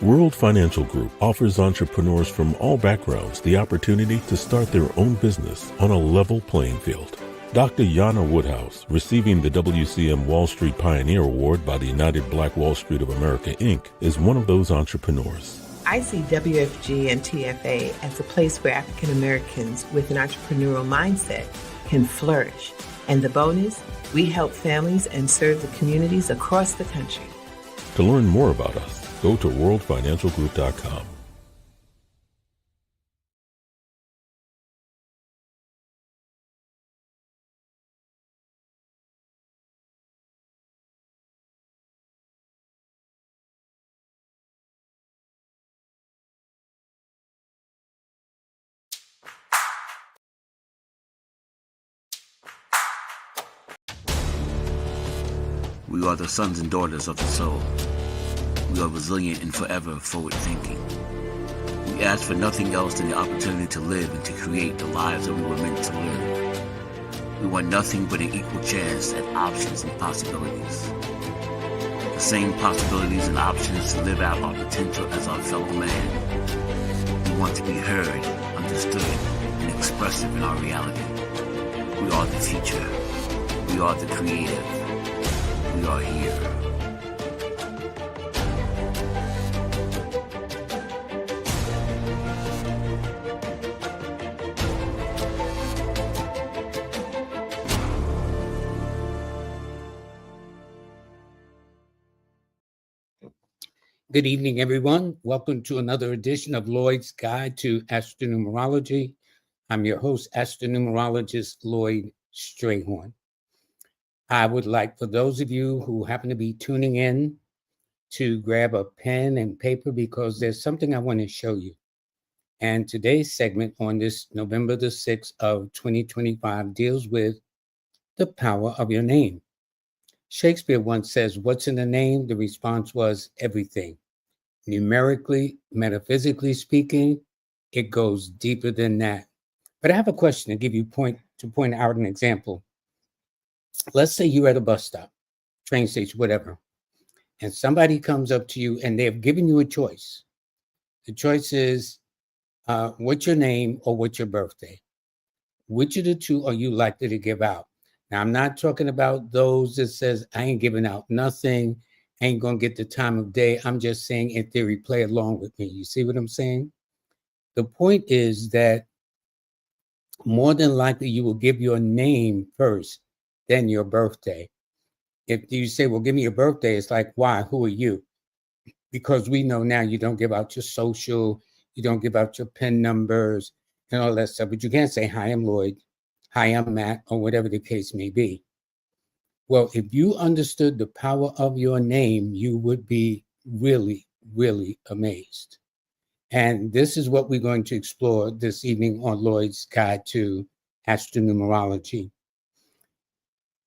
World Financial Group offers entrepreneurs from all backgrounds the opportunity to start their own business on a level playing field. Dr. Yana Woodhouse, receiving the WCM Wall Street Pioneer Award by the United Black Wall Street of America, Inc., is one of those entrepreneurs. I see WFG and TFA as a place where African Americans with an entrepreneurial mindset can flourish. And the bonus, we help families and serve the communities across the country. To learn more about us, go to worldfinancialgroup.com. We are the sons and daughters of the soul. We are resilient and forever forward-thinking. We ask for nothing else than the opportunity to live and to create the lives that we were meant to live. We want nothing but an equal chance at options and possibilities. The same possibilities and options to live out our potential as our fellow man. We want to be heard, understood, and expressive in our reality. We are the future. We are the creative. We are here. Good evening, everyone. Welcome to another edition of Lloyd's Guide to Astro-Numerology. I'm your host, Astro-Numerologist Lloyd Strayhorn. I would like for those of you who happen to be tuning in to grab a pen and paper because there's something I want to show you. And today's segment on this November the 6th of 2025 deals with the power of your name. Shakespeare once says, "What's in the name?" The response was everything. Numerically, metaphysically speaking, it goes deeper than that. But I have a question to give you point out an example. Let's say you're at a bus stop, train station, whatever, and somebody comes up to you and they have given you a choice. The choice is, what's your name or what's your birthday? Which of the two are you likely to give out? Now, I'm not talking about those that says, I ain't giving out nothing, ain't going to get the time of day. I'm just saying, in theory, play along with me. You see what I'm saying? The point is that more than likely you will give your name first, then your birthday. If you say, well, give me your birthday, it's like, why? Who are you? Because we know now you don't give out your social, you don't give out your PIN numbers and all that stuff, but you can't say, hi, I'm Lloyd, hi, I'm Matt, or whatever the case may be. Well, if you understood the power of your name, you would be really, really amazed. And this is what we're going to explore this evening on Lloyd's Guide to Astro-Numerology.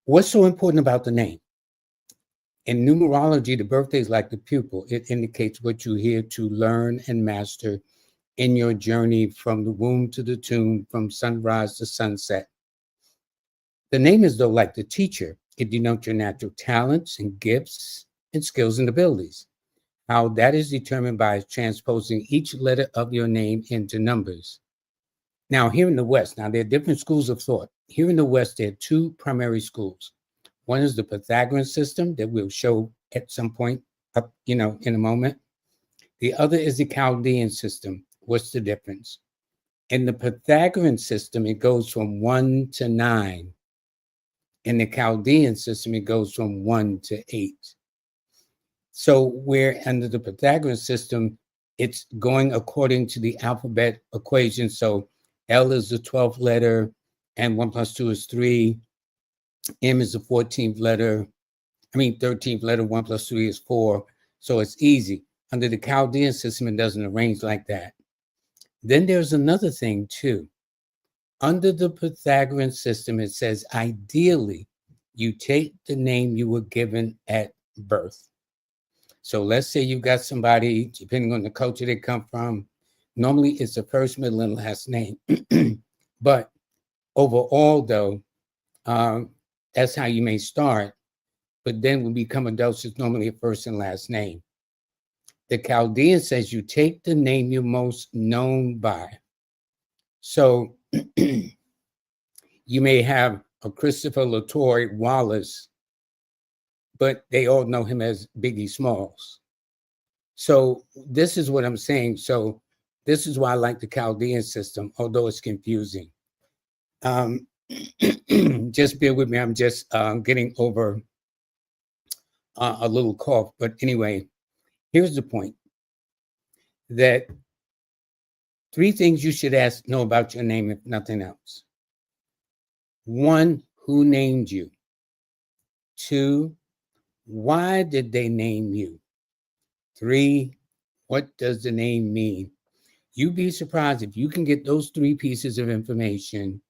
What's so important about the name? In numerology, the birthday is like the pupil. It indicates what you're here to learn and master in your journey from the womb to the tomb, from sunrise to sunset. The name is, though, like the teacher. It denotes your natural talents and gifts and skills and abilities. How that is determined by transposing each letter of your name into numbers. Now, here in the West, there are different schools of thought. Here in the West, there are two primary schools. One is the Pythagorean system that we'll show at some point up, in a moment. The other is the Chaldean system. What's the difference? In the Pythagorean system, it goes from 1 to 9. In the Chaldean system, it goes from 1 to 8. So where under the Pythagorean system, it's going according to the alphabet equation. So L is the 12th letter, and 1 plus 2 is 3. M is the 13th letter. 1 plus 3 is 4. So it's easy. Under the Chaldean system, it doesn't arrange like that. Then there's another thing too. Under the Pythagorean system, it says, ideally, you take the name you were given at birth. So let's say you've got somebody, depending on the culture they come from, normally it's the first, middle, and last name. But overall, though, that's how you may start. But then when we become adults, it's normally a first and last name. The Chaldean says you take the name you're most known by. So you may have a Christopher Latoy Wallace, but they all know him as Biggie Smalls. So this is what I'm saying. So this is why I like the Chaldean system, although it's confusing. Just bear with me. I'm just getting over a little cough. But anyway, here's the point. That 3 things you should know about your name, if nothing else. 1, who named you? 2, why did they name you? 3, what does the name mean? You'd be surprised if you can get those 3 pieces of information,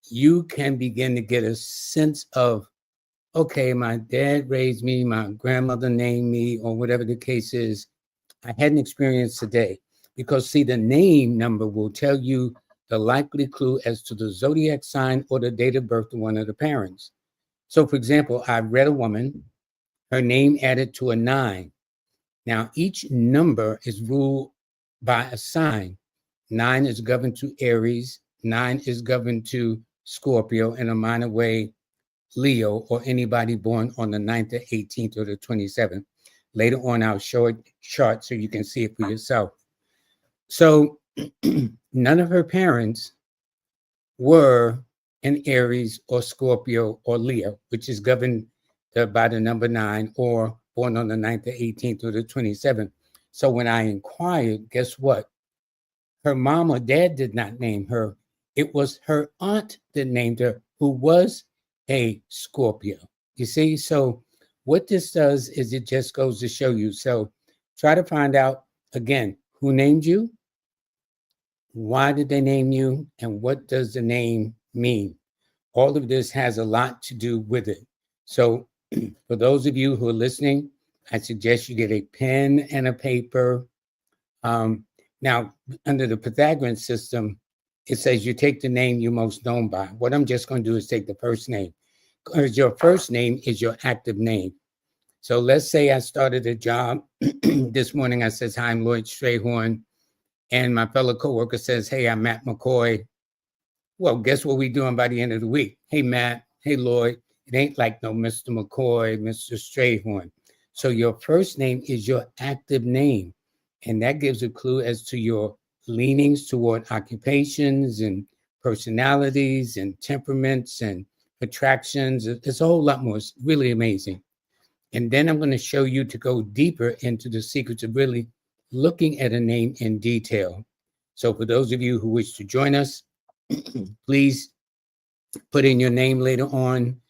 you can begin to get a sense of, okay, my dad raised me, my grandmother named me, or whatever the case is. I had an experience today because, see, the name number will tell you the likely clue as to the zodiac sign or the date of birth of one of the parents. So, for example, I read a woman, her name added to a 9. Now, each number is ruled by a sign. 9 is governed to Aries, 9 is governed to Scorpio, in a minor way, Leo, or anybody born on the 9th, the 18th, or the 27th. Later on, I'll show a chart so you can see it for yourself. So none of her parents were an Aries or Scorpio or Leo, which is governed by the number 9, or born on the 9th, the 18th, or the 27th. So when I inquired, guess what? Her mom or dad did not name her. It was her aunt that named her, who was a Scorpio. You see? So what this does is it just goes to show you. So try to find out, again, who named you, why did they name you, and what does the name mean? All of this has a lot to do with it. So for those of you who are listening, I suggest you get a pen and a paper. Now, under the Pythagorean system, it says you take the name you're most known by. What I'm just going to do is take the first name, because your first name is your active name. So let's say I started a job this morning. I says, hi, I'm Lloyd Strayhorn. And my fellow coworker says, hey, I'm Matt McCoy. Well, guess what we're doing by the end of the week? Hey, Matt. Hey, Lloyd. It ain't like no Mr. McCoy, Mr. Strayhorn. So your first name is your active name. And that gives a clue as to your leanings toward occupations and personalities and temperaments and attractions. It's a whole lot more. It's really amazing. And then I'm going to show you to go deeper into the secrets of really looking at a name in detail. So for those of you who wish to join us, please put in your name later on,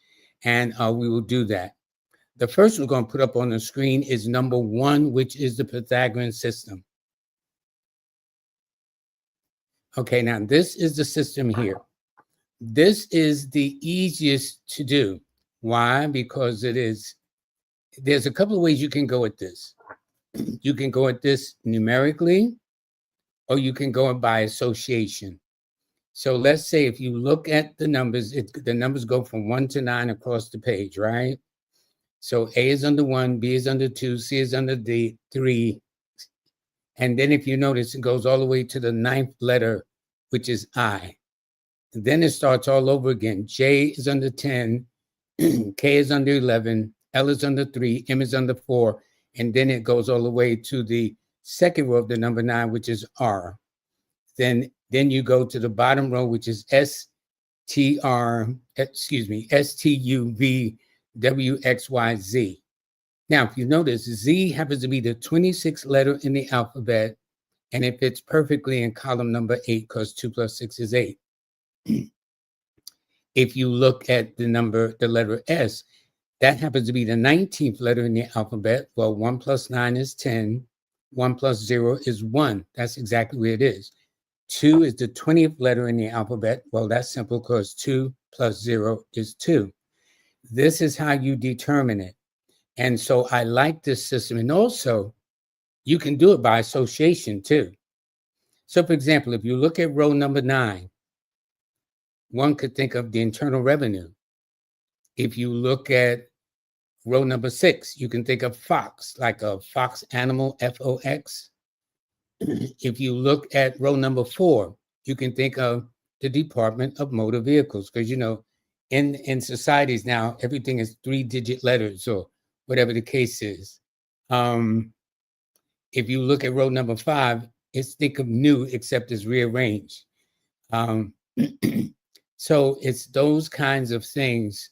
and we will do that. The first we're going to put up on the screen is number 1, which is the Pythagorean system. Okay, now this is the system here. This is the easiest to do. Why? Because there's a couple of ways you can go at this. You can go at this numerically, or you can go by association. So let's say if you look at the numbers, the numbers go from 1 to 9 across the page, right? So A is under 1, B is under 2, C is under 3. And then if you notice, it goes all the way to the 9th letter, which is I. And then it starts all over again. J is under 10, K is under 11, L is under 3, M is under 4. And then it goes all the way to the second row of the number 9, which is R. Then you go to the bottom row, which is STUVWXYZ. Now, if you notice, Z happens to be the 26th letter in the alphabet, and it fits perfectly in column number 8 because 2 plus 6 is 8. If you look at the letter S, that happens to be the 19th letter in the alphabet. Well, 1 plus 9 is 10. 1 plus 0 is 1. That's exactly where it is. 2 is the 20th letter in the alphabet. Well, that's simple because 2 plus 0 is 2. This is how you determine it. And so I like this system. And also, you can do it by association too. So, for example, if you look at row number 9, one could think of the Internal Revenue. If you look at Row number 6, you can think of fox, like a fox animal, Fox. If you look at row number 4, you can think of the Department of Motor Vehicles, because, you know, in societies now, everything is 3-digit letters or whatever the case is. If you look at row number 5, it's think of new, except it's rearranged. So it's those kinds of things.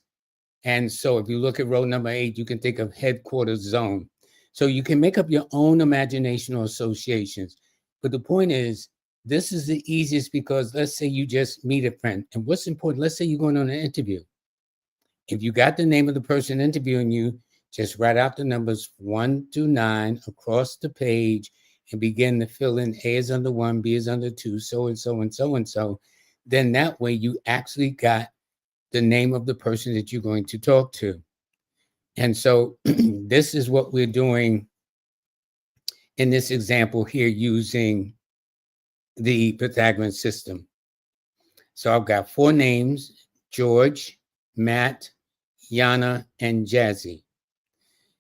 And so if you look at row number 8, you can think of headquarters zone. So you can make up your own imagination or associations. But the point is, this is the easiest because let's say you just meet a friend. And what's important, let's say you're going on an interview. If you got the name of the person interviewing you, just write out the numbers 1 through 9 across the page and begin to fill in A is under 1, B is under 2, so and so and so and so. Then that way you actually got the name of the person that you're going to talk to. And so this is what we're doing in this example here using the Pythagorean system. So I've got 4 names: George, Matt, Yana, and Jazzy.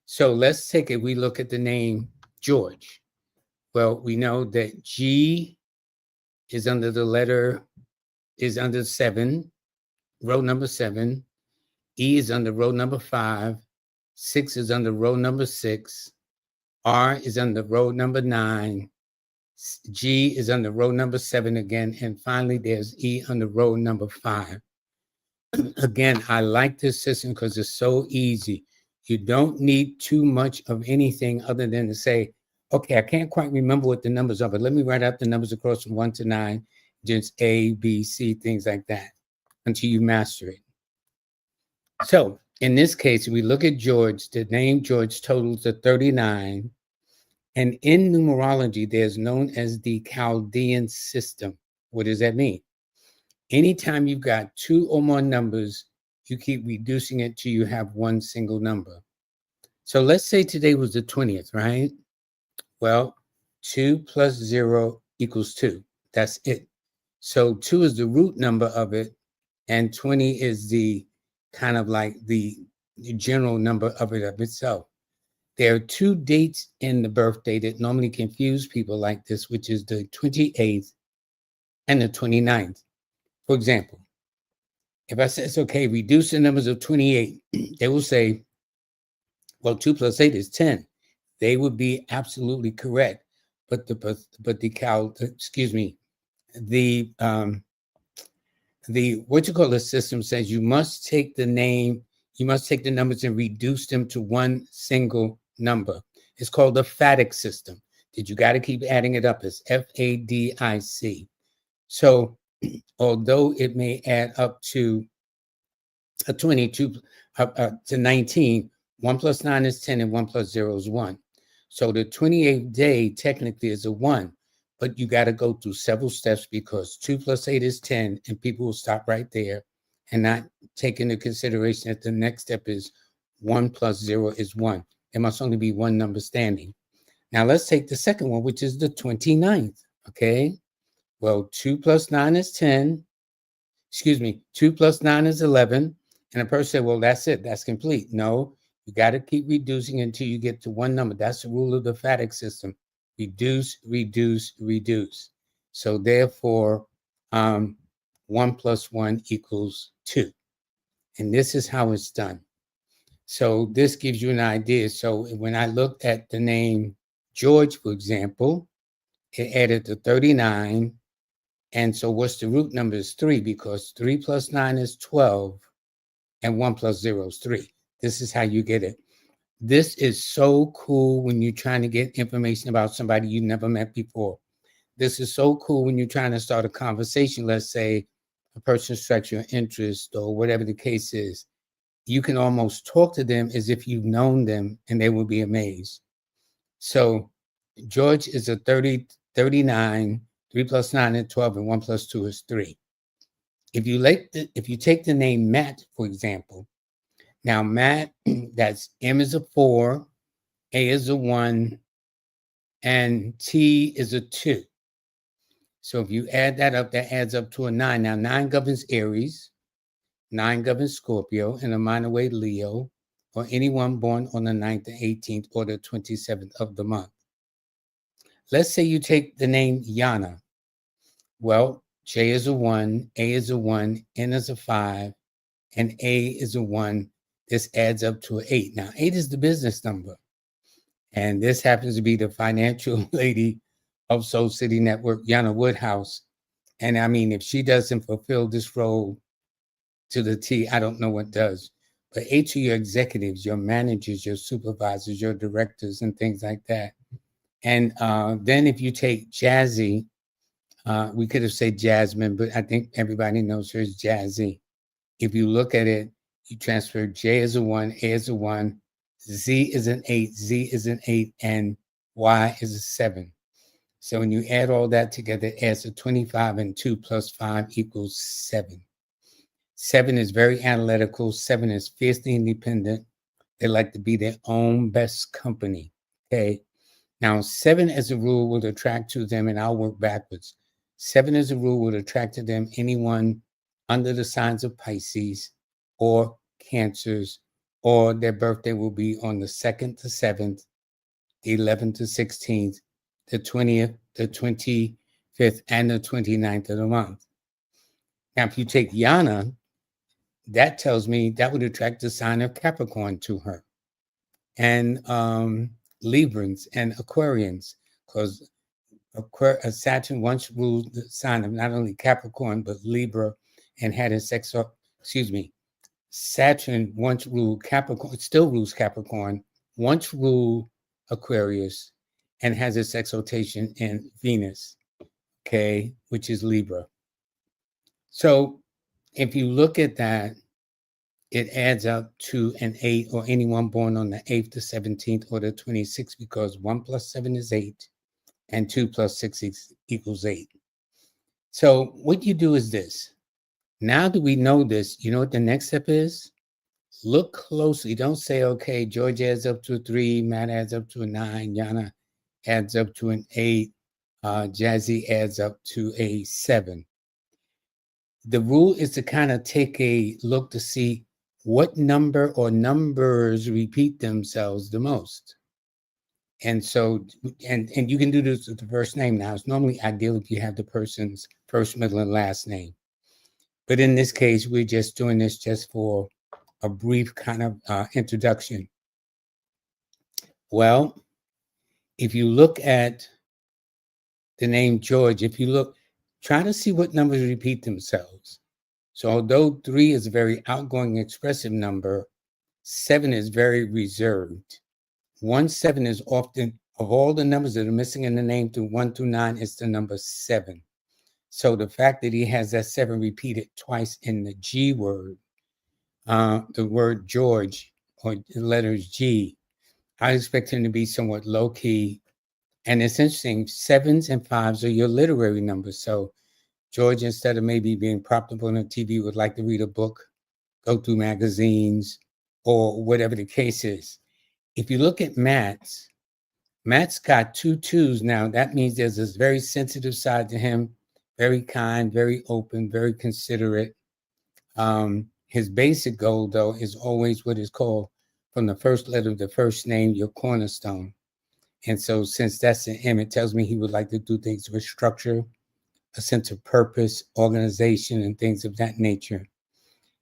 So let's take it. We look at the name George. Well, we know that G is under the letter, is under 7, row number 7. E is under row number 5. 6 is under row number 6. R is under row number 9. G is under row number 7 again. And finally, there's E under row number 5. Again, I like this system because it's so easy. You don't need too much of anything other than to say, okay, I can't quite remember what the numbers are, but let me write out the numbers across from 1 to 9, just A, B, C, things like that, until you master it. So in this case, we look at George. The name George totals to 39. And in numerology, there's known as the Chaldean system. What does that mean? Anytime you've got 2 or more numbers, you keep reducing it till you have one single number. So let's say today was the 20th, right? Well, 2 plus 0 equals 2. That's it. So 2 is the root number of it, and 20 is the kind of like the general number of it of itself. There are 2 dates in the birthday that normally confuse people like this, which is the 28th and the 29th. For example, if I say it's okay, reduce the numbers of 28, they will say, well, 2 plus 8 is 10. They would be absolutely correct. But the system says you must take the name, you must take the numbers and reduce them to one single number. It's called the FADIC system. You got to keep adding it up. It's FADIC. So although it may add up to a 22 to 19, 1 plus 9 is 10 and 1 plus 0 is 1. So the 28th day technically is a 1, but you got to go through several steps because 2 plus 8 is 10, and people will stop right there and not take into consideration that the next step is 1 plus 0 is 1. There must only be one number standing. Now let's take the second one, which is the 29th, okay? Well, 2 plus 9 is 10. 2 plus 9 is 11. And a person said, well, that's it. That's complete. No, you got to keep reducing until you get to one number. That's the rule of the FADIC system. Reduce, reduce, reduce. So therefore, 1 plus 1 equals 2. And this is how it's done. So this gives you an idea. So when I looked at the name George, for example, it added to 39. And so what's the root number is 3, because 3 plus 9 is 12 and 1 plus 0 is 3. This is how you get it. This is so cool when you're trying to get information about somebody you never met before. This is so cool when you're trying to start a conversation. Let's say a person strikes your interest or whatever the case is. You can almost talk to them as if you've known them and they will be amazed. So George is a 39, 3 plus 9 is 12, and 1 plus 2 is 3. If you take the name Matt, for example, now Matt, that's M is a 4, A is a 1, and T is a 2. So if you add that up, that adds up to a 9. Now 9 governs Aries, 9 governs Scorpio, and a minor way Leo, or anyone born on the 9th, the 18th, or the 27th of the month. Let's say you take the name Yana. Well, J is a 1, A is a 1, N is a 5, and A is a 1. This adds up to an 8. Now, 8 is the business number. And this happens to be the financial lady of Soul City Network, Yana Woodhouse. And I mean, if she doesn't fulfill this role to the T, I don't know what does. But 8 are your executives, your managers, your supervisors, your directors, and things like that. And then if you take Jazzy, we could have said Jasmine, but I think everybody knows her as Jazzy. If you look at it, you transfer J as a 1, A as a 1, Z is an 8, Z is an 8, and Y is a 7. So when you add all that together, it adds to 25, and 2 plus 5 equals 7. 7 is very analytical. 7 is fiercely independent. They like to be their own best company. Okay. Now, 7 as a rule will attract to them, and I'll work backwards. 7 as a rule will attract to them anyone under the signs of Pisces or Cancers, or their birthday will be on the 2nd to 7th, the 11th to 16th, the 20th, the 25th, and the 29th of the month. Now, if you take Yana, that tells me that would attract the sign of Capricorn to her, and Librans and Aquarians, because Saturn once ruled the sign of not only Capricorn, but Libra, and had a Saturn once ruled Capricorn, it still rules Capricorn, once ruled Aquarius, and has its exaltation in Venus, okay, which is Libra. So if you look at that, it adds up to an 8, or anyone born on the 8th, the 17th, or the 26th, because 1 plus 7 is 8, and 2 plus 6 equals 8. So what you do is this. Now that we know this, you know what the next step is? Look closely. Don't say, okay, George adds up to a 3, Matt adds up to a 9, Yana adds up to an 8, Jazzy adds up to a 7. The rule is to kind of take a look to see what number or numbers repeat themselves the most. And so, and you can do this with the first name. Now, it's normally ideal if you have the person's first, middle, and last name. But in this case, we're just doing this just for a brief kind of introduction. Well, if you look at the name George, if you look, try to see what numbers repeat themselves. So although 3 is a very outgoing, expressive number, 7 is very reserved. 7 is often, of all the numbers that are missing in the name through 1 through 9, it's the number 7. So the fact that he has that 7 repeated twice in the G word, the word George, or the letters G, I expect him to be somewhat low key. And it's interesting, 7s and 5s are your literary numbers. So George, instead of maybe being propped up on the TV, would like to read a book, go through magazines, or whatever the case is. If you look at Matt's got 2 2s now. That means there's this very sensitive side to him, very kind, very open, very considerate. His basic goal, though, is always what is called, from the first letter of the first name, your cornerstone. And so since that's an M, it tells me he would like to do things with structure, a sense of purpose, organization, and things of that nature.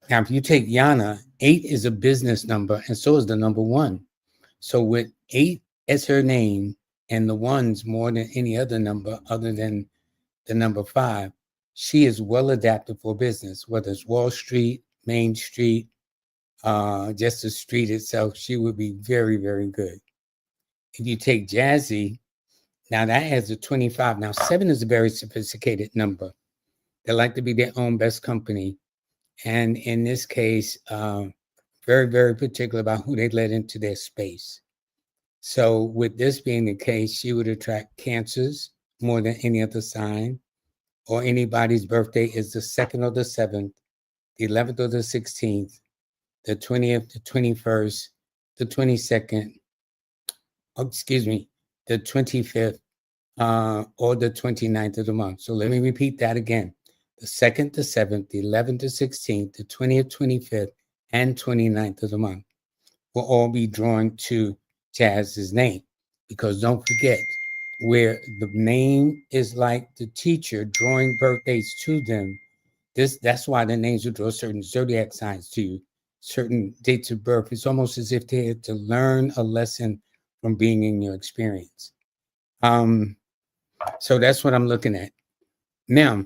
Now, if you take Yana, 8 is a business number, and so is the number 1. So with 8 as her name, and the 1s more than any other number other than the number 5, she is well adapted for business, whether it's Wall Street, Main Street, just the street itself, she would be very, very good. If you take Jazzy, now that has a 25. Now 7 is a very sophisticated number. They like to be their own best company. And in this case, very, very particular about who they let into their space. So with this being the case, she would attract Cancers more than any other sign, or anybody's birthday is the 2nd or the 7th, the 11th or the 16th, the 20th, the 21st, the 22nd, the 25th, or the 29th of the month. So let me repeat that again. The 2nd, the 7th, the 11th, the 16th, the 20th, 25th, and 29th of the month. will all be drawn to Jazz's name. Because don't forget, where the name is like the teacher drawing birthdays to them, that's why the names will draw certain zodiac signs to you, certain dates of birth. It's almost as if they had to learn a lesson from being in your experience. So that's what I'm looking at. Now,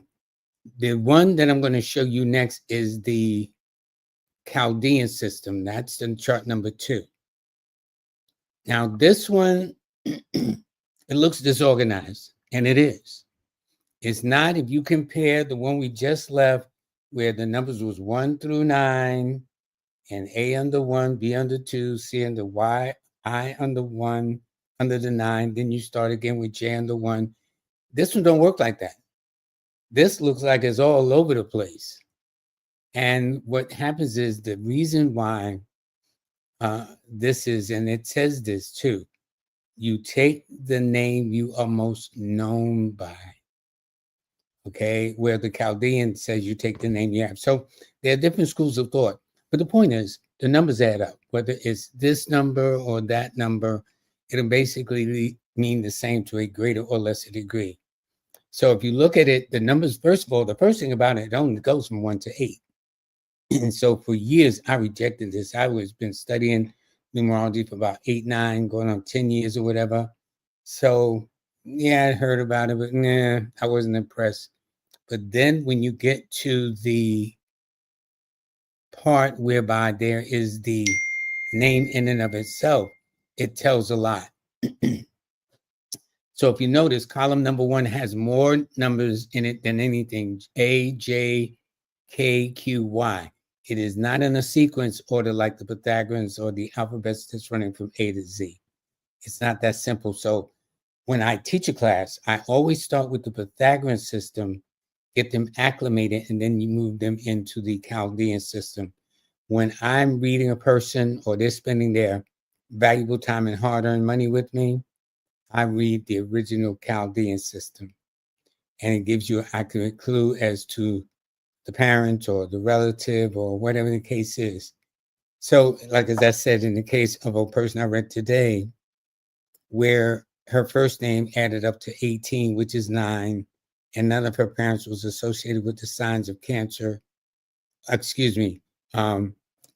the one that I'm going to show you next is the Chaldean system. That's in chart number 2. Now, this one, it looks disorganized, and it is. It's not. If you compare the one we just left, where the numbers was 1 through 9, and A under 1, B under 2, C under Y, I under 1, under the 9, then you start again with J under 1. This one don't work like that. This looks like it's all over the place. And what happens is the reason why this is, and it says this too, you take the name you are most known by. Okay, where the Chaldean says you take the name you have. So there are different schools of thought. But the point is, the numbers add up. Whether it's this number or that number, it'll basically mean the same to a greater or lesser degree. So if you look at it, the numbers, first of all, the first thing about it only goes from 1 to 8. And so for years, I rejected this. I was been studying numerology for about 8, 9, going on 10 years or whatever. So yeah, I heard about it, but nah, I wasn't impressed. But then when you get to the part whereby there is the name in and of itself, it tells a lot. So if you notice, column number 1 has more numbers in it than anything. A, J, K, Q, Y. It is not in a sequence order like the Pythagoreans or the alphabets that's running from A to Z. It's not that simple. So when I teach a class, I always start with the Pythagorean system, get them acclimated, and then you move them into the Chaldean system. When I'm reading a person or they're spending their valuable time and hard-earned money with me, I read the original Chaldean system. And it gives you an accurate clue as to the parent or the relative or whatever the case is. So, like as I said, in the case of a person I read today, where her first name added up to 18, which is 9, and none of her parents was associated with the signs of Cancer,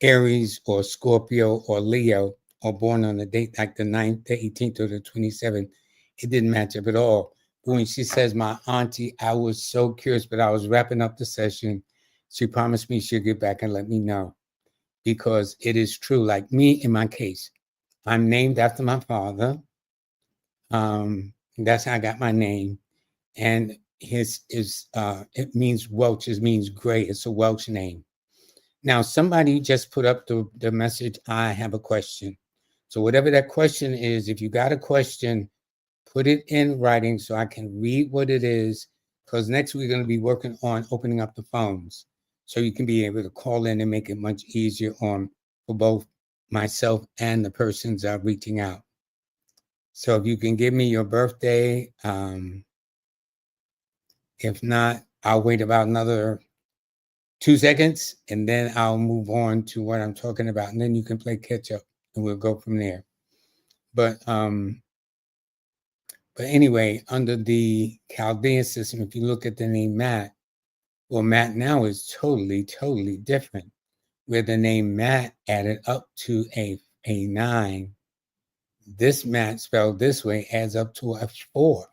Aries or Scorpio or Leo, or born on a date like the 9th, the 18th, or the 27th, it didn't match up at all. But when she says my auntie, I was so curious, but I was wrapping up the session. She promised me she'll get back and let me know, because it is true. Like me, in my case, I'm named after my father. That's how I got my name. And it means Welsh. It means gray. It's a Welsh name. Now, somebody just put up the message, I have a question. So whatever that question is, if you got a question, put it in writing so I can read what it is, because next we're going to be working on opening up the phones so you can be able to call in and make it much easier for both myself and the persons reaching out. So if you can give me your birthday, if not, I'll wait about another 2 seconds, and then I'll move on to what I'm talking about, and then you can play catch up, and we'll go from there. But anyway, under the Chaldean system, if you look at the name Matt, well, Matt now is totally, totally different. Where the name Matt added up to a 9, this Matt spelled this way adds up to a 4.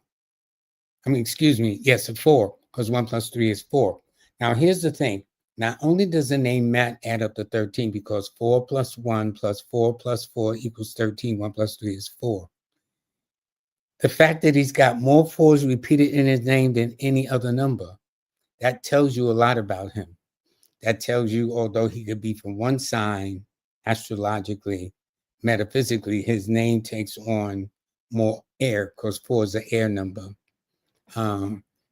Yes, a 4, because 1 plus 3 is 4. Now, here's the thing. Not only does the name Matt add up to 13, because 4 plus 1 plus 4 plus 4 equals 13. 1 plus 3 is 4. The fact that he's got more 4s repeated in his name than any other number, that tells you a lot about him. That tells you, although he could be from one sign, astrologically, metaphysically, his name takes on more air, because 4 is an air number.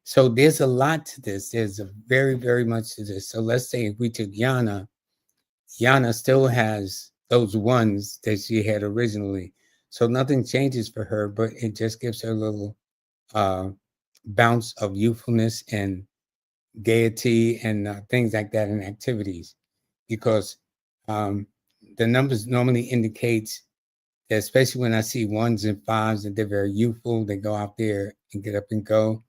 So there's a lot to this. There's a very, very much to this. So let's say if we took Yana still has those 1s that she had originally. So nothing changes for her, but it just gives her a little bounce of youthfulness and gaiety and things like that in activities. Because the numbers normally indicates that, especially when I see 1s and 5s, that they're very youthful. They go out there and get up and go.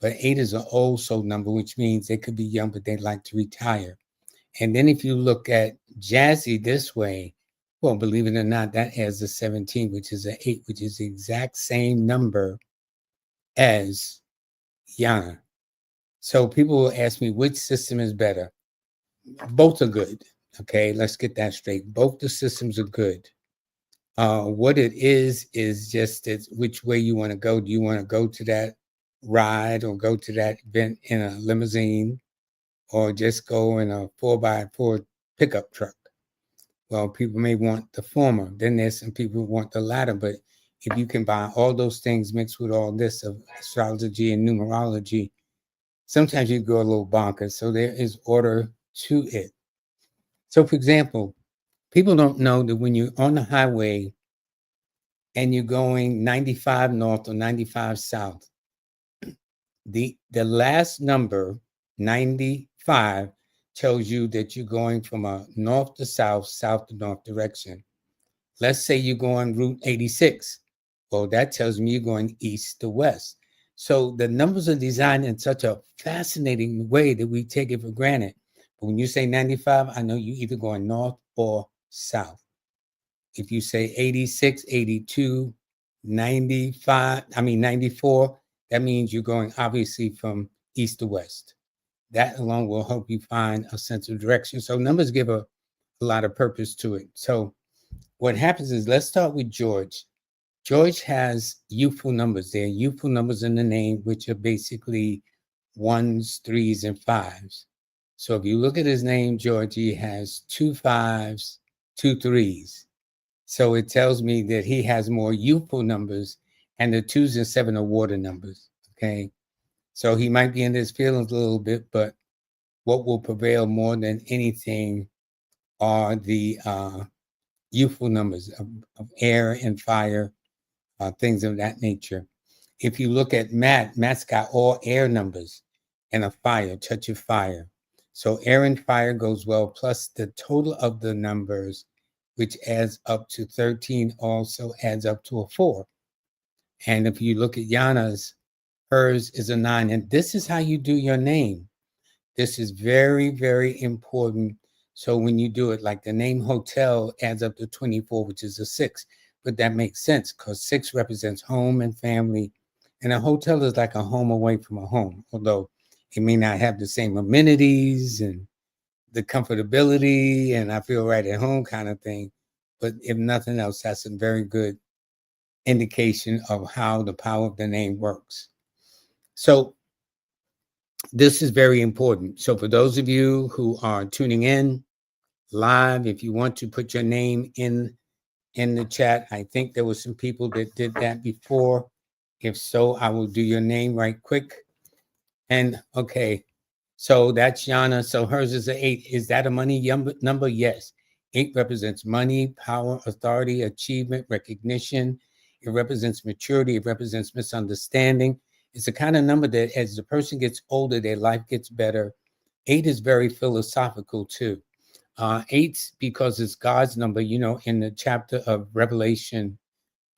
But 8 is an old soul number, which means they could be young, but they'd like to retire. And then if you look at Jazzy this way, well, believe it or not, that has a 17, which is an 8, which is the exact same number as Yana. So people will ask me, which system is better? Both are good. Okay, let's get that straight. Both the systems are good. What it is just that which way you want to go. Do you want to go to that ride or go to that event in a limousine or just go in a 4x4 pickup truck? Well, people may want the former. Then there's some people who want the latter. But if you can buy all those things mixed with all this of astrology and numerology, sometimes you go a little bonkers. So there is order to it. So, for example, people don't know that when you're on the highway and you're going 95 north or 95 south, the last number, 95, tells you that you're going from a north to south, south to north direction. Let's say you go on Route 86. Well, that tells me you're going east to west. So the numbers are designed in such a fascinating way that we take it for granted. But when you say 95, I know you either going north or south. If you say 86, 82, 95, 94, that means you're going obviously from east to west. That alone will help you find a sense of direction. So numbers give a lot of purpose to it. So what happens is, let's start with George. George has youthful numbers. There are youthful numbers in the name, which are basically 1s, 3s, and 5s. So if you look at his name, George, he has 2 5s, 2 3s. So it tells me that he has more youthful numbers, and the 2s and 7 are water numbers. Okay. So he might be in his feelings a little bit, but what will prevail more than anything are the youthful numbers of air and fire, things of that nature. If you look at Matt's got all air numbers and a fire, touch of fire. So air and fire goes well, plus the total of the numbers, which adds up to 13, also adds up to a 4. And if you look at Yana's, hers is a 9. And this is how you do your name. This is very, very important. So when you do it, like the name hotel adds up to 24, which is a 6. But that makes sense because 6 represents home and family. And a hotel is like a home away from a home, although it may not have the same amenities and the comfortability and I feel right at home kind of thing. But if nothing else, that's a very good indication of how the power of the name works. So this is very important. So for those of you who are tuning in live, if you want to put your name in the chat, I think there were some people that did that before. If so, I will do your name right quick. And okay, so that's Yana. So hers is an 8. Is that a money number? Yes. 8 represents money, power, authority, achievement, recognition. It represents maturity. It represents misunderstanding. It's the kind of number that as the person gets older, their life gets better. 8 is very philosophical too. 8, because it's God's number, in the chapter of Revelation,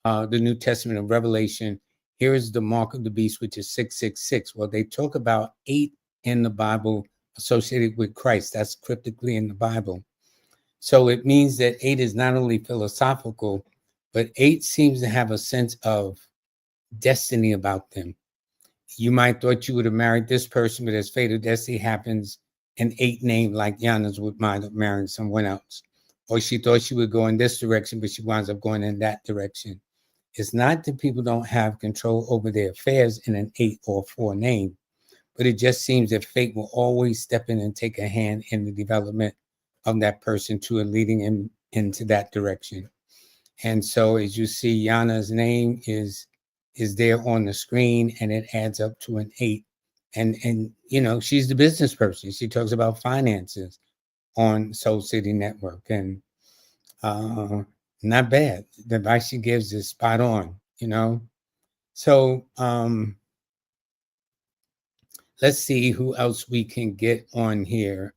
the New Testament of Revelation, here is the mark of the beast, which is 666. Well, they talk about 8 in the Bible associated with Christ. That's cryptically in the Bible. So it means that 8 is not only philosophical, but 8 seems to have a sense of destiny about them. You might thought you would have married this person, but as fate or destiny happens, an 8 name like Yana's would wind up marrying someone else. Or she thought she would go in this direction, but she winds up going in that direction. It's not that people don't have control over their affairs in an 8 or 4 name, but it just seems that fate will always step in and take a hand in the development of that person to a leading him into that direction. And so as you see, Yana's name is there on the screen, and it adds up to an 8. And she's the business person. She talks about finances on Soul City Network, and not bad. The advice she gives is spot on, So let's see who else we can get on here.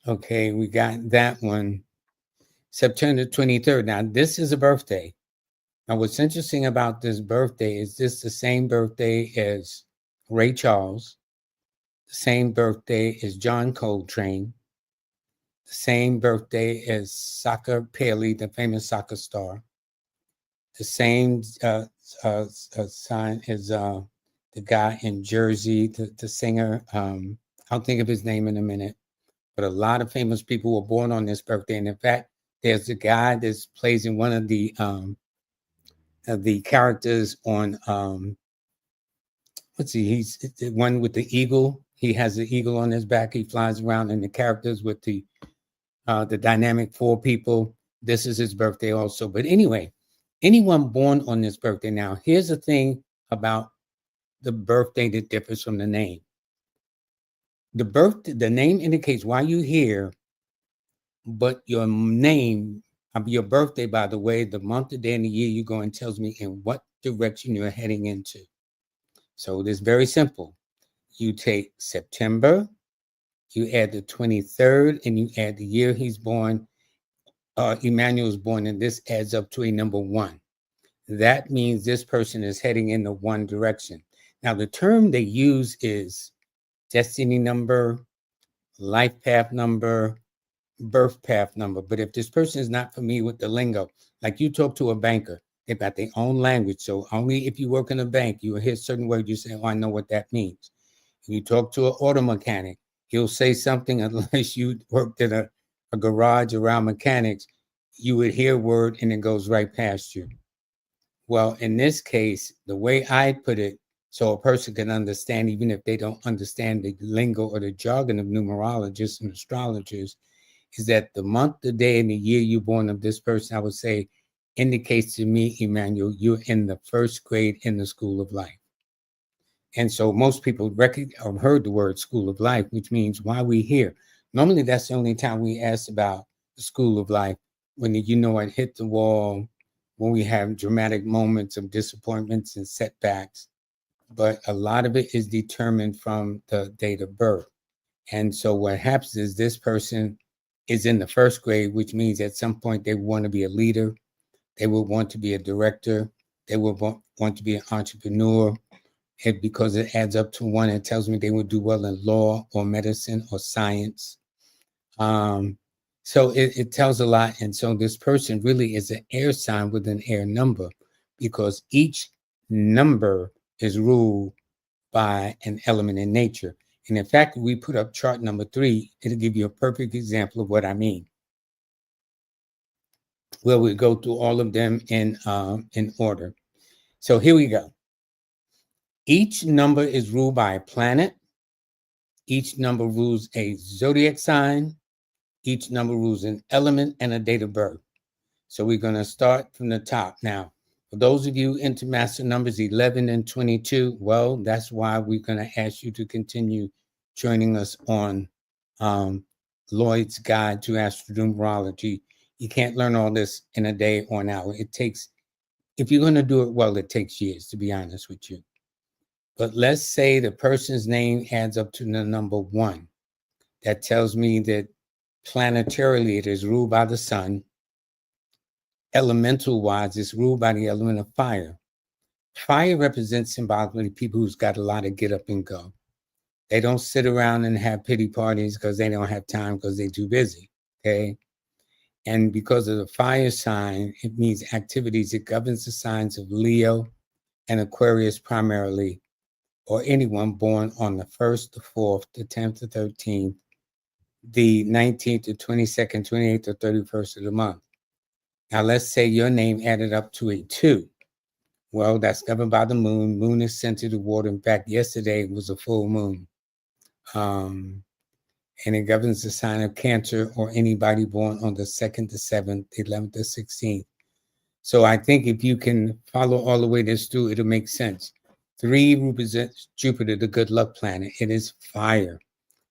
Okay, we got that one. September 23rd. Now, this is a birthday. Now, what's interesting about this birthday is this the same birthday as Ray Charles, the same birthday as John Coltrane, the same birthday as Soccer Paley, the famous soccer star, the same sign as the guy in Jersey, the singer. I'll think of his name in a minute. But a lot of famous people were born on this birthday. And in fact, there's a guy that plays in one of the characters on he's the one with the eagle. He has the eagle on his back. He flies around, and the characters with the dynamic four people. This is his birthday also. But anyway, anyone born on this birthday. Now, here's the thing about the birthday that differs from the name. The name indicates why you're here, but your name, your birthday, by the way, the month, the day, and the year you're going tells me in what direction you're heading into. So it is very simple. You take September, you add the 23rd, and you add the year he's born. Emmanuel was born, and this adds up to a number 1. That means this person is heading in the one direction. Now, the term they use is destiny number, life path number, birth path number. But if this person is not familiar with the lingo, like you talk to a banker, they've got their own language. So only if you work in a bank, you will hear certain words, you say, oh, I know what that means. If you talk to an auto mechanic, he'll say something unless you worked in a garage around mechanics, you would hear a word and it goes right past you. Well, in this case, the way I put it, so a person can understand, even if they don't understand the lingo or the jargon of numerologists and astrologers, is that the month, the day, and the year you're born of this person, I would say, indicates to me, Emmanuel, you're in the first grade in the school of life. And so most people have heard the word school of life, which means why we here. Normally, that's the only time we ask about the school of life, when it hit the wall, when we have dramatic moments of disappointments and setbacks. But a lot of it is determined from the date of birth. And so what happens is this person is in the first grade, which means at some point they want to be a leader. They will want to be a director. They will want to be an entrepreneur. And because it adds up to 1, it tells me they will do well in law or medicine or science. So it tells a lot. And so this person really is an air sign with an air number, because each number is ruled by an element in nature. And in fact, we put up chart number 3, it'll give you a perfect example of what I mean. Well, we go through all of them in order. So here we go. Each number is ruled by a planet. Each number rules a zodiac sign. Each number rules an element and a date of birth. So we're going to start from the top. Now, for those of you into master numbers 11 and 22, well, that's why we're going to ask you to continue joining us on Lloyd's Guide to Astro-Numerology. You can't learn all this in a day or an hour. It takes, if you're going to do it well, it takes years, to be honest with you. But let's say the person's name adds up to the number 1. That tells me that planetarily it is ruled by the sun. Elemental wise, it's ruled by the element of fire. Fire represents symbolically people who's got a lot of get up and go. They don't sit around and have pity parties because they don't have time because they're too busy. Okay. And because of the fire sign, it means activities. It governs the signs of Leo and Aquarius primarily, or anyone born on the 1st, the 4th, the 10th, the 13th, the 19th, the 22nd, 28th, or 31st of the month. Now, let's say your name added up to a 2. Well, that's governed by the moon. Moon is centered to water. In fact, yesterday was a full moon. And it governs the sign of Cancer or anybody born on the 2nd, the 7th, the 11th, the 16th. So I think if you can follow all the way this through, it'll make sense. 3 represents Jupiter, the good luck planet. It is fire,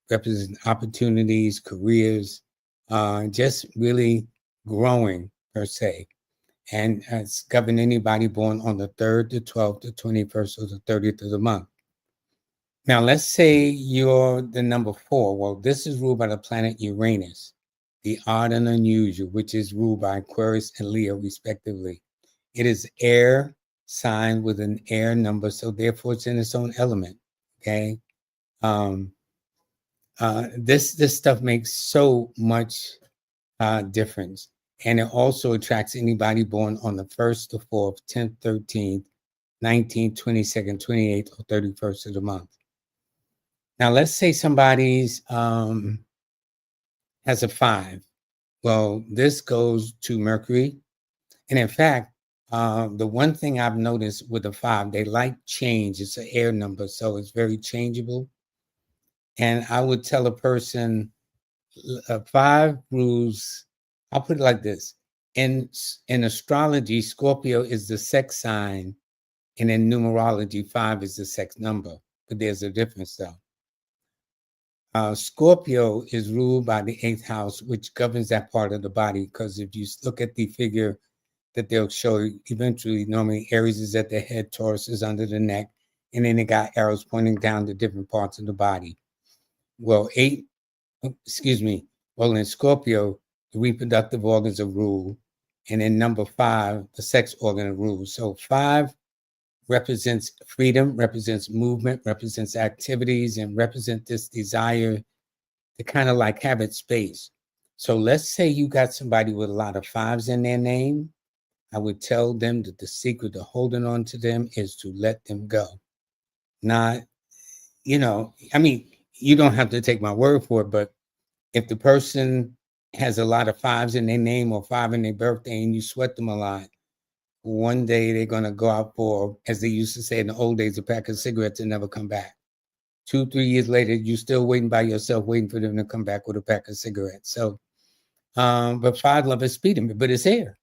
represents opportunities, careers, just really growing per se. And it's governed anybody born on the 3rd, the 12th, the 21st, or the 30th of the month. Now, let's say you're the number 4. Well, this is ruled by the planet Uranus. the odd and unusual, which is ruled by Aquarius and Leo, respectively. It is air sign with an air number, so therefore it's in its own element. Okay. This stuff makes so much difference. And it also attracts anybody born on the 1st, the 4th, 10th, 13th, 19th, 22nd, 28th, or 31st of the month. Now, let's say somebody's has a 5. Well, this goes to Mercury. And in fact, the one thing I've noticed with a 5, they like change. It's an air number, so it's very changeable. And I would tell a person 5 rules. I'll put it like this. In astrology, Scorpio is the sex sign, and in numerology, 5 is the sex number. But there's a difference, though. Scorpio is ruled by the 8th house, which governs that part of the body. Because if you look at the figure that they'll show you, eventually, normally Aries is at the head, Taurus is under the neck, and then they got arrows pointing down to different parts of the body. Well, in Scorpio, the reproductive organs are ruled, and in number 5, the sex organ are ruled. So 5 represents freedom, represents movement, represents activities, and represents this desire to kind of like have its space. So let's say you got somebody with a lot of 5s in their name. I would tell them that the secret to holding on to them is to let them go. Not, you don't have to take my word for it, but if the person has a lot of 5s in their name or 5 in their birthday and you sweat them a lot, one day they're going to go out for, as they used to say in the old days, a pack of cigarettes and never come back. 2-3 years later, you're still waiting by yourself, waiting for them to come back with a pack of cigarettes. So, but 5 love is speeding, but it's air.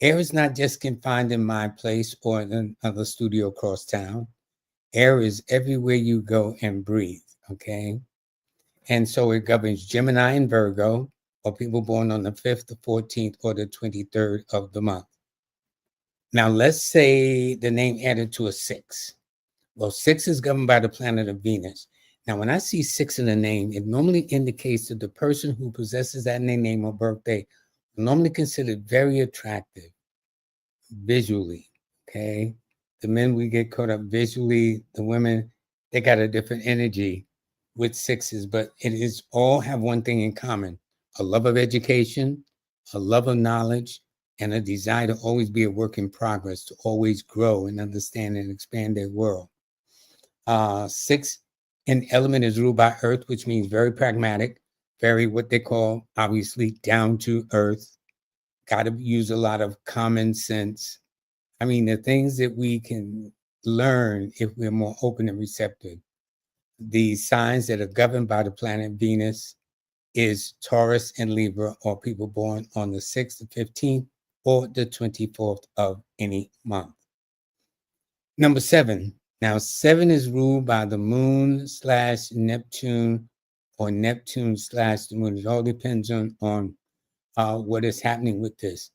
Air is not just confined in my place or in another studio across town. Air is everywhere you go and breathe, okay? And so it governs Gemini and Virgo, or people born on the 5th, the 14th, or the 23rd of the month. Now, let's say the name added to a 6. Well, 6 is governed by the planet of Venus. Now, when I see 6 in a name, it normally indicates that the person who possesses that in their name or birthday is normally considered very attractive visually, okay? The men, we get caught up visually. The women, they got a different energy with 6s, but it is all have one thing in common: a love of education, a love of knowledge, and a desire to always be a work in progress, to always grow and understand and expand their world. 6 in element is ruled by Earth, which means very pragmatic, very what they call, obviously, down to earth. Got to use a lot of common sense. I mean, the things that we can learn if we're more open and receptive. The signs that are governed by the planet Venus is Taurus and Libra, or people born on the 6th, the 15th, or the 24th of any month. Number 7. Now, 7 is ruled by the moon / Neptune, or Neptune / the moon. It all depends on what is happening with this.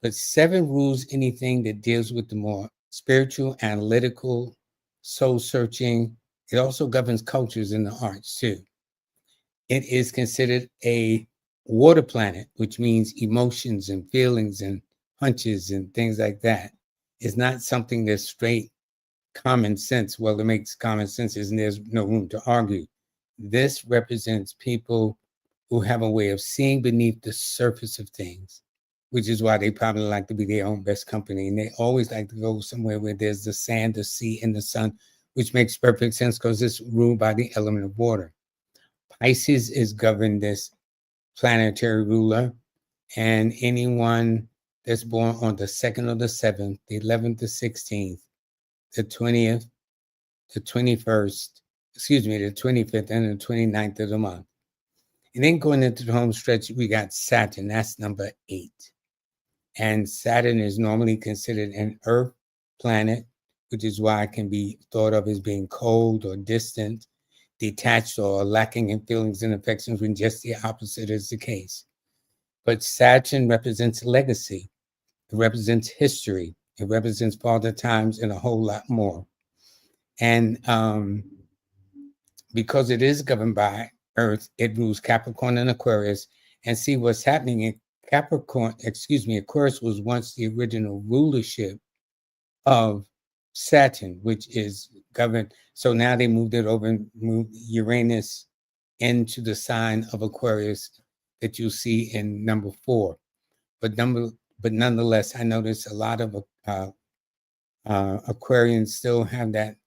But 7 rules anything that deals with the more spiritual, analytical, soul-searching. It also governs cultures and the arts, too. It is considered a water planet, which means emotions and feelings and hunches and things like that. It's not something that's straight common sense. Well, it makes common sense, and there's no room to argue. This represents people who have a way of seeing beneath the surface of things, which is why they probably like to be their own best company. And they always like to go somewhere where there's the sand, the sea, and the sun, which makes perfect sense because it's ruled by the element of water. Pisces is governed this planetary ruler, and anyone that's born on the 2nd or the 7th, the 11th, the 16th, the 20th, the 21st, the 25th, and the 29th of the month. And then going into the home stretch, we got Saturn. That's number 8. And Saturn is normally considered an Earth planet, which is why it can be thought of as being cold or distant, detached, or lacking in feelings and affections, when just the opposite is the case. But Saturn represents legacy. It represents history. It represents father times and a whole lot more. And because it is governed by Earth, it rules Capricorn and Aquarius, and see what's happening in Aquarius was once the original rulership of Saturn, which is governed. So now they moved it over and moved Uranus into the sign of Aquarius that you see in number 4. But nonetheless, I notice a lot of Aquarians still have that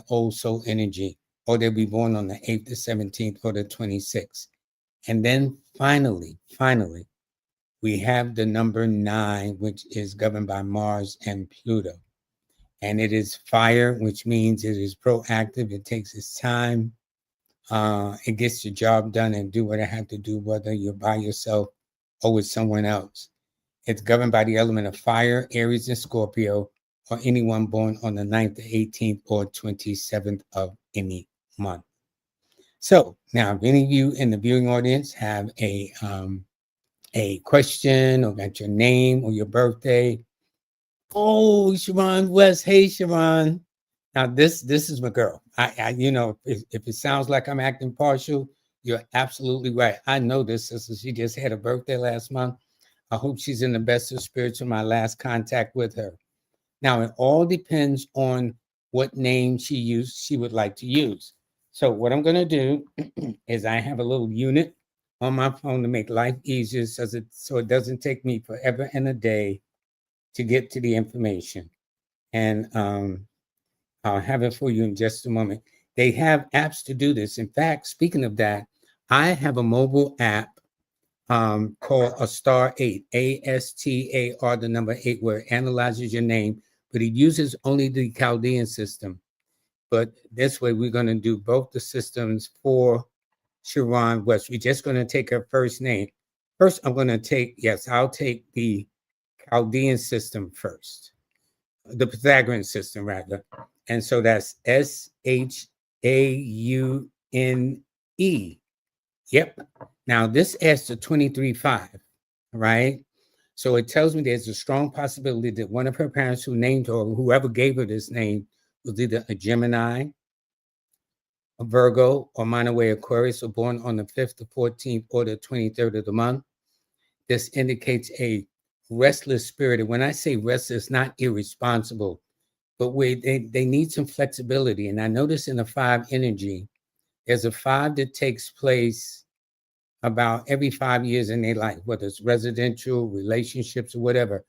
old soul energy, or they'll be born on the 8th, the 17th, or the 26th. And then finally, we have the number 9, which is governed by Mars and Pluto. And it is fire, which means it is proactive. It takes its time. It gets the job done and do what it has to do, whether you're by yourself or with someone else. It's governed by the element of fire, Aries and Scorpio, or anyone born on the 9th, the 18th, or 27th of any month. So now, if any of you in the viewing audience have a question or got your name or your birthday. Oh, Sharon West. Hey, Sharon. Now, this is my girl. I if it sounds like I'm acting partial, you're absolutely right. I know this sister. She just had a birthday last month. I hope she's in the best of spirits from my last contact with her. Now, it all depends on what name she would like to use. So what I'm going to do is I have a little unit on my phone to make life easier so it doesn't take me forever and a day to get to the information. And I'll have it for you in just a moment. They have apps to do this. In fact, speaking of that, I have a mobile app called a star 8, ASTAR, the number 8, where it analyzes your name, but it uses only the Chaldean system. But this way, we're going to do both the systems for Sharon West. We're just going to take her first name. First, I'll take the Chaldean system first, the Pythagorean system, rather. And so that's SHAUNE. Yep. Now, this adds to 23.5, right? So it tells me there's a strong possibility that one of her parents who named her, or whoever gave her this name, was either a Gemini, a Virgo, or minor way Aquarius, or born on the 5th, the 14th, or the 23rd of the month. This indicates a restless spirit. And when I say restless, not irresponsible, but they need some flexibility. And I notice in the 5 energy, there's a 5 that takes place about every 5 years in their life, whether it's residential, relationships, or whatever.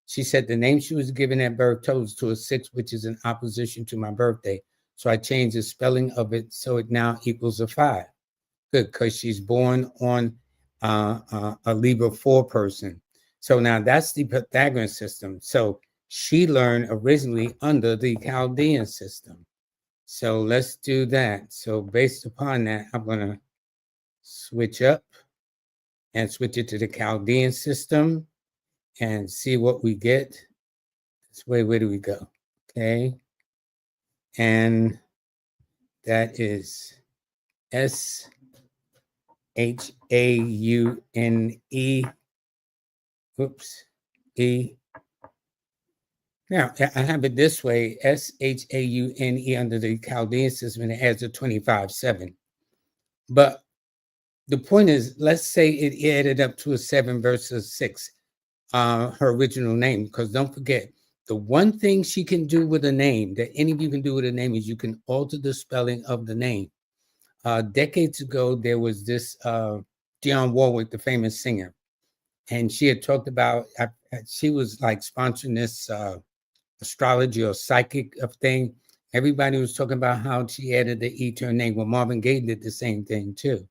She said the name she was given at birth totals to a 6, which is in opposition to my birthday. So I changed the spelling of it so it now equals a 5. Good, because she's born on a Libra 4 person. So now that's the Pythagorean system. So she learned originally under the Chaldean system. So let's do that. So based upon that, I'm going to switch up and switch it to the Chaldean system and see what we get. This way, where do we go? Okay. And that is SHAUNE. Oops. E. Now, I have it this way, SHAUNE under the Chaldean system, and it adds a 25.7. But the point is, let's say it added up to a 7 versus 6, her original name, because don't forget, the one thing she can do with a name, that any of you can do with a name, is you can alter the spelling of the name. Decades ago, there was this Dionne Warwick, the famous singer, and she had talked about, she was like sponsoring this astrology or psychic thing. Everybody was talking about how she added the E to her name. Well, Marvin Gaye did the same thing too.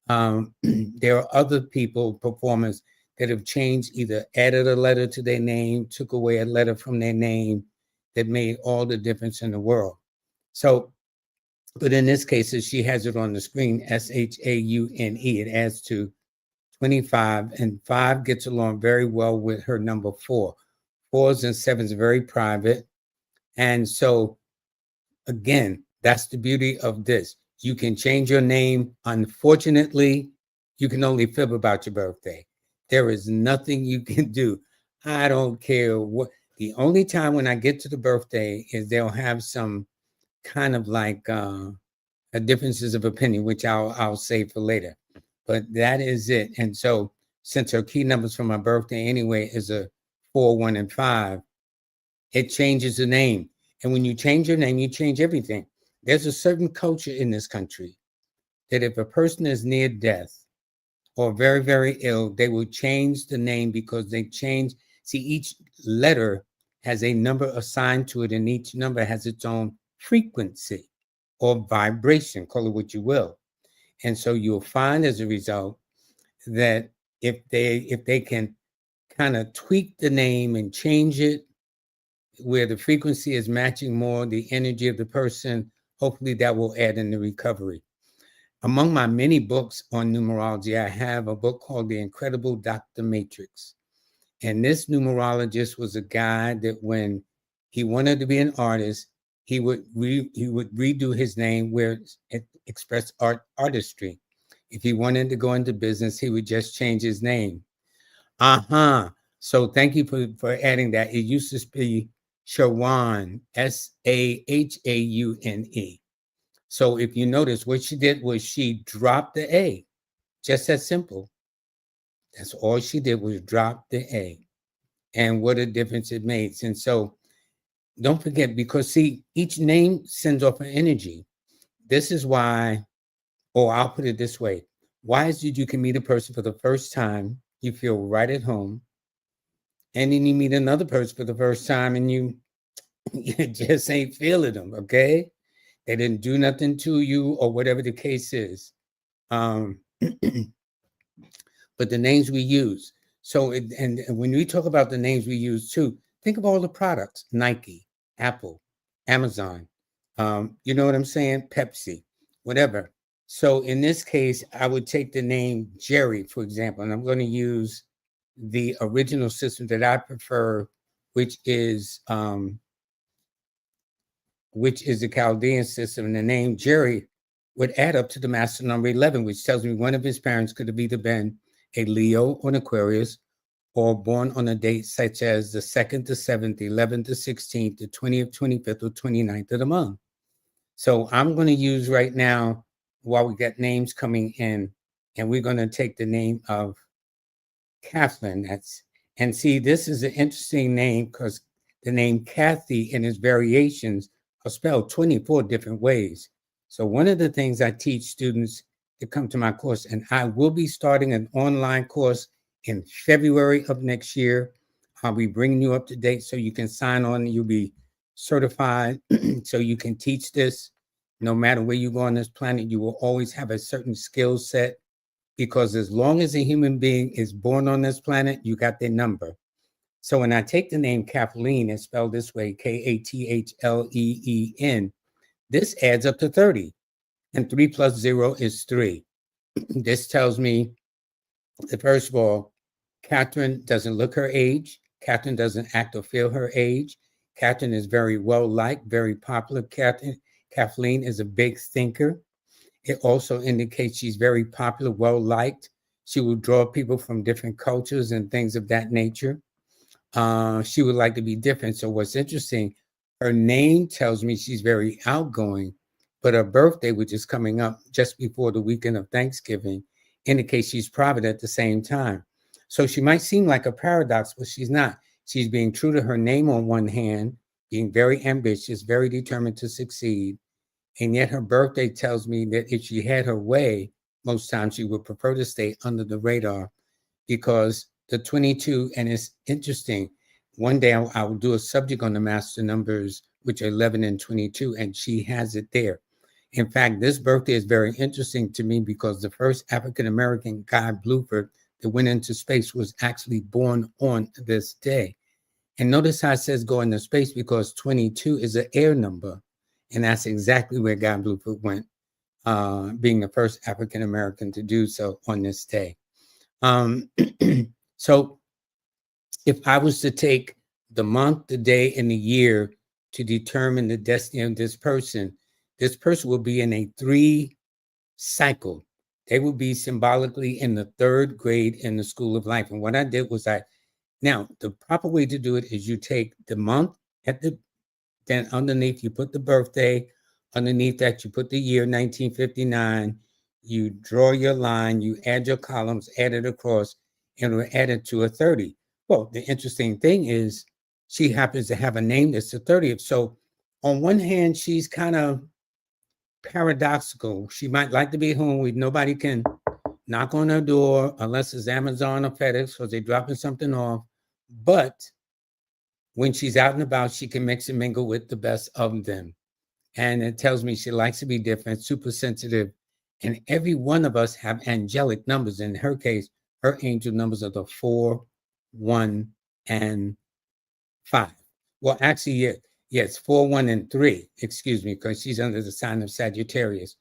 There are other people, performers, that have changed, either added a letter to their name, took away a letter from their name, that made all the difference in the world. So, but in this case, as she has it on the screen, SHAUNE, it adds to 25, and 5 gets along very well with her number 4. 4s and 7s are very private. And so, again, that's the beauty of this. You can change your name. Unfortunately, you can only fib about your birthday. There is nothing you can do. I don't care what. The only time when I get to the birthday is they'll have some kind of like differences of opinion, which I'll save for later. but that is it. And so since her key numbers for my birthday anyway is a 4, 1, and 5, it changes the name. And when you change your name, you change everything. There's a certain culture in this country that if a person is near death or very, very ill, they will change the name because they change. See, each letter has a number assigned to it, and each number has its own frequency or vibration, call it what you will. And so you'll find as a result that if they can kind of tweak the name and change it where the frequency is matching more the energy of the person, hopefully that will add in the recovery. Among my many books on numerology, I have a book called The Incredible Dr. Matrix. And this numerologist was a guy that when he wanted to be an artist, he would redo his name where it expressed artistry. If he wanted to go into business, he would just change his name. So thank you for adding that. It used to be Shawane, Sahaune. So if you notice, what she did was she dropped the A. Just that simple. That's all she did was drop the A. And what a difference it made. And so don't forget, because see, each name sends off an energy. This is why, or I'll put it this way. Why is it you can meet a person for the first time, you feel right at home, and then you meet another person for the first time and you just ain't feeling them, okay? They didn't do nothing to you or whatever the case is. But the names we use. So, and when we talk about the names we use too, think of all the products, Nike, Apple, Amazon, you know what I'm saying? Pepsi, whatever. So in this case, I would take the name Jerry, for example, and I'm going to use the original system that I prefer, which is the Chaldean system. And the name Jerry would add up to the master number 11, which tells me one of his parents could have either been a Leo or an Aquarius, or born on a date such as the 2nd to 7th, the 11th to 16th, the 20th, 25th, or 29th of the month. So I'm going to use right now, while we got names coming in, and we're going to take the name of Kathleen. And see, this is an interesting name because the name Kathy and its variations are spelled 24 different ways. So one of the things I teach students to come to my course, and I will be starting an online course in February of next year. I'll be bringing you up to date so you can sign on. You'll be certified so you can teach this. No matter where you go on this planet, you will always have a certain skill set, because as long as a human being is born on this planet, you got their number. So when I take the name Kathleen, it's spelled this way, Kathleen, this adds up to 30. And 3 plus 0 is 3. This tells me that, first of all, Catherine doesn't look her age. Catherine doesn't act or feel her age. Catherine is very well-liked, very popular. Kathleen is a big thinker. It also indicates she's very popular, well-liked. She will draw people from different cultures and things of that nature. She would like to be different. So what's interesting, her name tells me she's very outgoing, but her birthday, which is coming up just before the weekend of Thanksgiving, indicates she's private at the same time. So she might seem like a paradox, but she's not. She's being true to her name on one hand, being very ambitious, very determined to succeed. And yet her birthday tells me that if she had her way, most times she would prefer to stay under the radar, because the 22, and it's interesting, one day I will do a subject on the master numbers, which are 11 and 22, and she has it there. In fact, this birthday is very interesting to me because the first African-American Guy Bluford that went into space was actually born on this day. And notice how it says go into space, because 22 is an air number. And that's exactly where Guy Bluford went, being the first African-American to do so on this day. So if I was to take the month, the day, and the year to determine the destiny of this person will be in a 3 cycle. They will be symbolically in the 3rd grade in the School of Life. And what I did was now the proper way to do it is you take the month then underneath you put the birthday, underneath that you put the year 1959, You draw your line, you add your columns, add it across, and it'll add it to a 30. Well, the interesting thing is she happens to have a name that's the 30th. So on one hand, she's kind of paradoxical. She might like to be home with nobody can knock on her door unless it's Amazon or FedEx because they're dropping something off. But when she's out and about, she can mix and mingle with the best of them. And it tells me she likes to be different, super sensitive. And every one of us have angelic numbers. In her case, her angel numbers are the 4, 1, and 5. Well, actually, yes, 4, 1, and 3, excuse me, because she's under the sign of Sagittarius.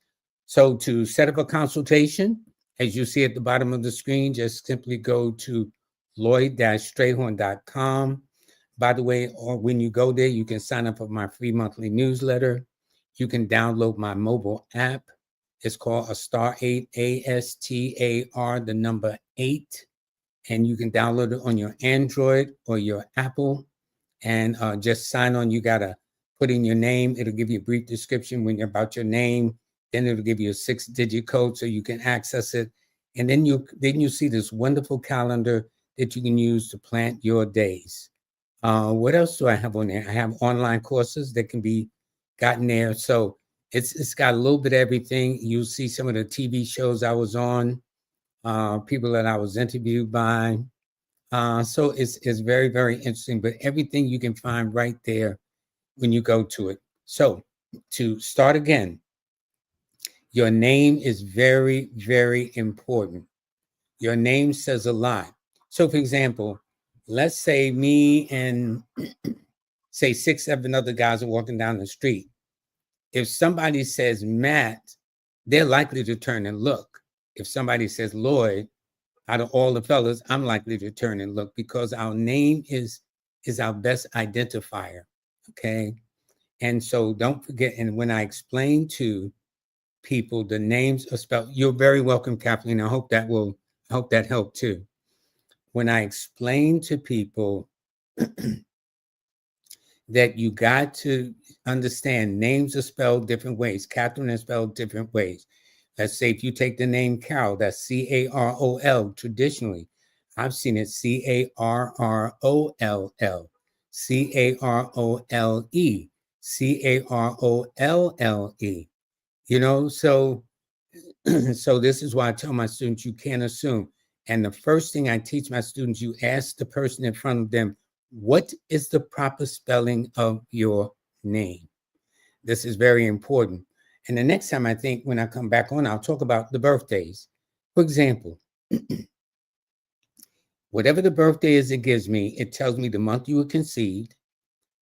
So to set up a consultation, as you see at the bottom of the screen, just simply go to Lloyd-Strayhorn.com. By the way, or when you go there, you can sign up for my free monthly newsletter. You can download my mobile app. It's called A Star 8, ASTAR, the number 8. And you can download it on your Android or your Apple. And just sign on. You got to put in your name. It'll give you a brief description when you're about your name. Then it'll give you a 6-digit code so you can access it. And then you see this wonderful calendar that you can use to plant your days. What else do I have on there? I have online courses that can be gotten there. So it's got a little bit of everything. You'll see some of the TV shows I was on, people that I was interviewed by. So it's very, very interesting, but everything you can find right there when you go to it. So to start again, your name is very, very important. Your name says a lot. So for example, let's say me and say 6, 7 other guys are walking down the street. If somebody says Matt, they're likely to turn and look. If somebody says Lloyd, out of all the fellas, I'm likely to turn and look because our name is our best identifier, okay? And so don't forget, and when I explain to people the names are spelled, you're very welcome, Kathleen. I hope that helped too. When I explain to people that you got to understand names are spelled different ways. Catherine is spelled different ways. Let's say if you take the name Carol, that's Carol traditionally. I've seen it Carroll, Carole, Carolle. You know, so this is why I tell my students you can't assume. And the first thing I teach my students, you ask the person in front of them, what is the proper spelling of your name? This is very important. And the next time I think when I come back on, I'll talk about the birthdays. For example, whatever the birthday is it gives me, it tells me the month you were conceived.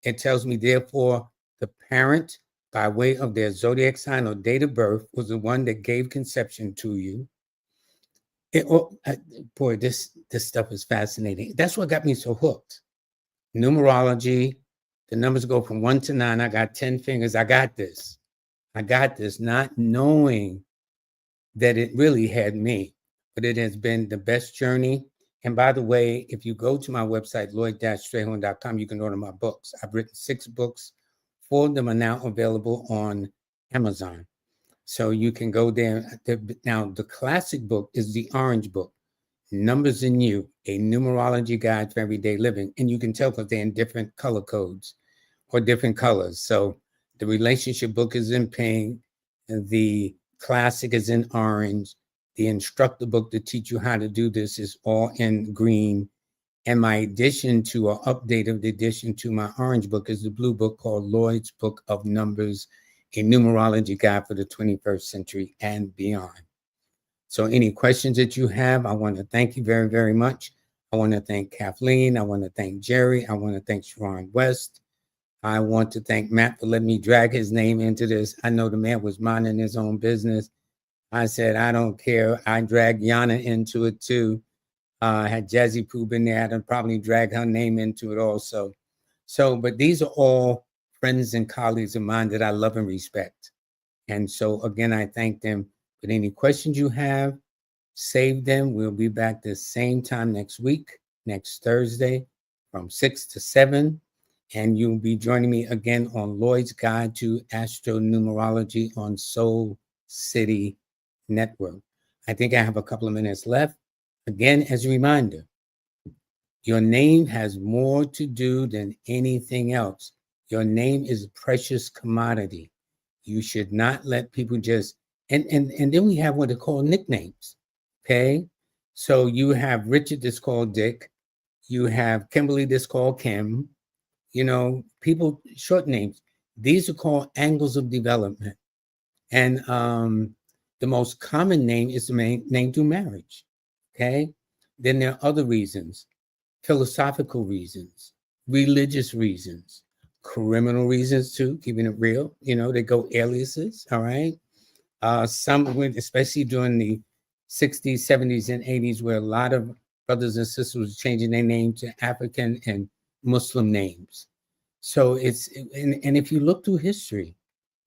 It tells me, therefore, the parent, by way of their zodiac sign or date of birth, was the one that gave conception to you. Boy, this stuff is fascinating. That's what got me so hooked. Numerology, the numbers go from 1 to 9. I got 10 fingers. I got this, not knowing that it really had me, but it has been the best journey. And by the way, if you go to my website, Lloyd-Strayhorn.com, you can order my books. I've written 6 books. 4 of them are now available on Amazon. So you can go there. Now, the classic book is the orange book, Numbers in You, a numerology guide for everyday living. And you can tell because they're in different color codes or different colors. So the relationship book is in pink, the classic is in orange, the instructor book to teach you how to do this is all in green. And my addition to, or updated addition to my orange book is the blue book called Lloyd's Book of Numbers, a numerology guide for the 21st century and beyond. So any questions that you have, I want to thank you very, very much. I want to thank Kathleen. I want to thank Jerry. I want to thank Sharon West. I want to thank Matt for letting me drag his name into this. I know the man was minding his own business. I said, I don't care. I dragged Yana into it too. I had Jazzy Poo been there. I'd probably drag her name into it also. So, but these are all friends and colleagues of mine that I love and respect. And so again, I thank them. But any questions you have, save them. We'll be back the same time next week, next Thursday from 6 to 7. And you'll be joining me again on Lloyd's Guide to Astro-Numerology on Soul City network. I think I have a couple of minutes left. Again, as a reminder, your name has more to do than anything else. Your name is a precious commodity. You should not let people just, and then we have what they call nicknames, okay? So you have Richard that's called Dick. You have Kimberly that's called Kim. You know, people, short names. These are called angles of development. And the most common name is the name through marriage, okay? Then there are other reasons, philosophical reasons, religious reasons, criminal reasons too, keeping it real. You know, they go aliases, all right? Some, especially during the 60s, 70s, and 80s, where a lot of brothers and sisters were changing their name to African and Muslim names. So it's, and if you look through history,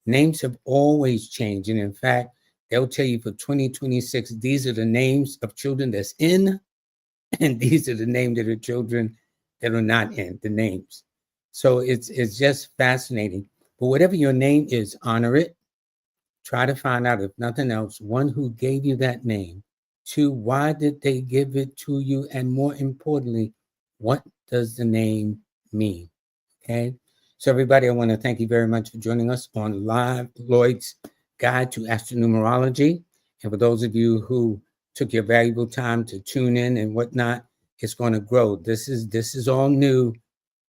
names have always changed. And in fact, they'll tell you for 2026, these are the names of children that's in, and these are the names of the children that are not in, the names. So it's just fascinating. But whatever your name is, honor it. Try to find out, if nothing else, one, who gave you that name. Two, why did they give it to you? And more importantly, what does the name mean? Okay. So everybody, I want to thank you very much for joining us on Live Lloyd's Guide to Astro-Numerology. And for those of you who took your valuable time to tune in and whatnot, it's going to grow. This is all new,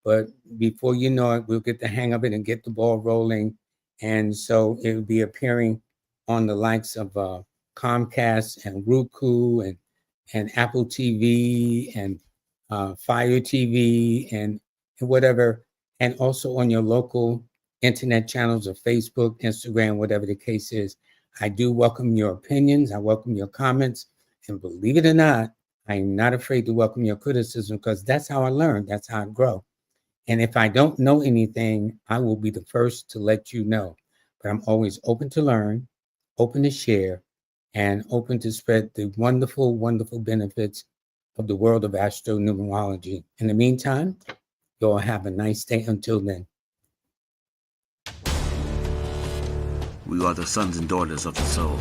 but before you know it, we'll get the hang of it and get the ball rolling. And so it will be appearing on the likes of Comcast and Roku and Apple TV and Fire TV and whatever, and also on your local internet channels of Facebook, Instagram, whatever the case is. I do welcome your opinions. I welcome your comments. And believe it or not, I'm not afraid to welcome your criticism, because that's how I learn. That's how I grow. And if I don't know anything, I will be the first to let you know. But I'm always open to learn, open to share, and open to spread the wonderful, wonderful benefits of the world of astro-numerology. In the meantime, you all have a nice day until then. We are the sons and daughters of the soul.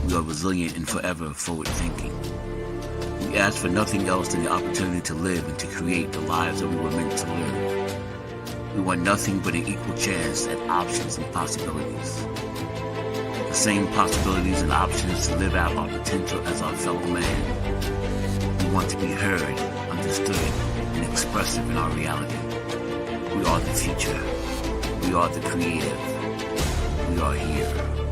We are resilient and forever forward-thinking. We ask for nothing else than the opportunity to live and to create the lives that we were meant to live. We want nothing but an equal chance at options and possibilities. The same possibilities and options to live out our potential as our fellow man. We want to be heard, understood, and expressive in our reality. We are the future. We are the creative. We are here.